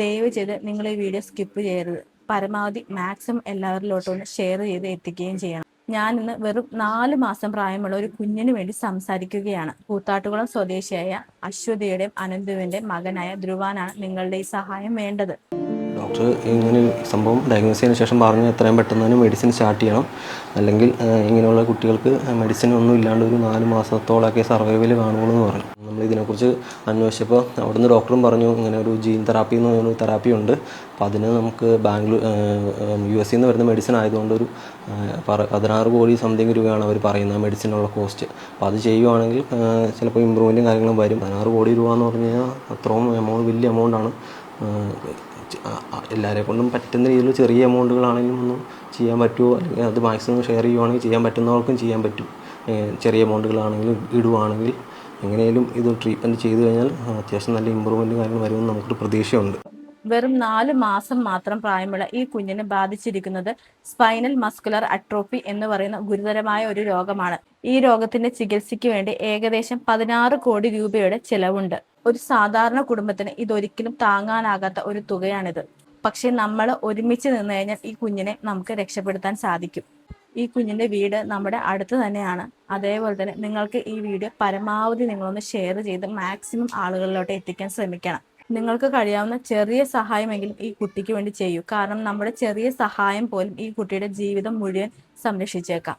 ദയവ് ചെയ്ത് നിങ്ങൾ ഈ വീഡിയോ സ്കിപ്പ് ചെയ്യരുത്. പരമാവധി മാക്സിമം എല്ലാവരിലോട്ടൊന്ന് ഷെയർ ചെയ്ത് എത്തിക്കുകയും ചെയ്യണം. ഞാൻ ഇന്ന് വെറും 4 മാസം പ്രായമുള്ള ഒരു കുഞ്ഞിന് വേണ്ടി സംസാരിക്കുകയാണ്. കൂത്താട്ടുകുളം സ്വദേശിയായ അശ്വതിയുടെയും അനന്തുവിൻ്റെയും മകനായ ധ്രുവാനാണ് നിങ്ങളുടെ ഈ സഹായം വേണ്ടത്. ഡോക്ടർ ഇങ്ങനെ സംഭവം ഡയഗ്നോസ് ചെയ്തതിന് ശേഷം പറഞ്ഞു എത്രയും പെട്ടെന്ന് തന്നെ മെഡിസിൻ സ്റ്റാർട്ട് ചെയ്യണം, അല്ലെങ്കിൽ ഇങ്ങനെയുള്ള കുട്ടികൾക്ക് മെഡിസിൻ ഒന്നും ഇല്ലാണ്ട് ഒരു 4 മാസത്തോളമൊക്കെ സർവൈവൽ കാണുള്ളൂ എന്ന് പറഞ്ഞു. നമ്മൾ ഇതിനെക്കുറിച്ച് അന്വേഷിച്ചപ്പോൾ അവിടുന്ന് ഡോക്ടറും പറഞ്ഞു ഇങ്ങനെ ഒരു ജീൻ തെറാപ്പി എന്ന് പറയുന്ന തെറാപ്പി ഉണ്ട്. അപ്പോൾ അതിന് നമുക്ക് US നിന്ന് വരുന്ന മെഡിസിൻ ആയതുകൊണ്ട് ഒരു 16 കോടി സംതിങ് രൂപയാണ് അവർ പറയുന്നത് മെഡിസിനുള്ള കോസ്റ്റ്. അപ്പോൾ അത് ചെയ്യുവാണെങ്കിൽ ചിലപ്പോൾ ഇമ്പ്രൂവ്മെൻറ്റും കാര്യങ്ങളും വരും. 16 കോടി രൂപ എന്ന് പറഞ്ഞു കഴിഞ്ഞാൽ അത്രയും വലിയ എമൗണ്ടാണ്. എല്ലാവരെ കൊണ്ടും പറ്റുന്ന രീതിയിൽ ചെറിയ എമൗണ്ടുകളാണെങ്കിലും ഒന്നും ചെയ്യാൻ പറ്റുമോ, അല്ലെങ്കിൽ അത് മാക്സിമം ഷെയർ ചെയ്യുവാണെങ്കിൽ ചെയ്യാൻ പറ്റുന്നവർക്കും ചെയ്യാൻ പറ്റും. ചെറിയ എമൗണ്ടുകളാണെങ്കിലും ഇടുവാണെങ്കിൽ എങ്ങനെയും ഇത് ട്രീറ്റ്മെൻറ്റ് ചെയ്ത് കഴിഞ്ഞാൽ അത്യാവശ്യം നല്ല ഇമ്പ്രൂവ്മെൻറ്റ് കാര്യങ്ങൾ വരുമെന്ന് നമുക്കൊരു പ്രതീക്ഷയുണ്ട്. വെറും 4 മാസം മാത്രം പ്രായമുള്ള ഈ കുഞ്ഞിനെ ബാധിച്ചിരിക്കുന്നത് സ്പൈനൽ മസ്കുലർ അട്രോഫി എന്ന് പറയുന്ന ഗുരുതരമായ ഒരു രോഗമാണ്. ഈ രോഗത്തിന്റെ ചികിത്സയ്ക്ക് വേണ്ടി ഏകദേശം 16 കോടി രൂപയുടെ ചെലവുണ്ട്. ഒരു സാധാരണ കുടുംബത്തിന് ഇതൊരിക്കലും താങ്ങാനാകാത്ത ഒരു തുകയാണിത്. പക്ഷെ നമ്മൾ ഒരുമിച്ച് നിന്ന് കഴിഞ്ഞാൽ ഈ കുഞ്ഞിനെ നമുക്ക് രക്ഷപ്പെടുത്താൻ സാധിക്കും. ഈ കുഞ്ഞിന്റെ വീട് നമ്മുടെ അടുത്ത് തന്നെയാണ്. അതേപോലെ തന്നെ നിങ്ങൾക്ക് ഈ വീഡിയോ പരമാവധി നിങ്ങളൊന്ന് ഷെയർ ചെയ്ത് മാക്സിമം ആളുകളിലോട്ട് എത്തിക്കാൻ ശ്രമിക്കണം. നിങ്ങൾക്ക് കഴിയാവുന്ന ചെറിയ സഹായമെങ്കിലും ഈ കുട്ടിക്ക് വേണ്ടി ചെയ്യൂ. കാരണം നമ്മുടെ ചെറിയ സഹായം പോലും ഈ കുട്ടിയുടെ ജീവിതം മുഴുവൻ സംരക്ഷിച്ചേക്കാം.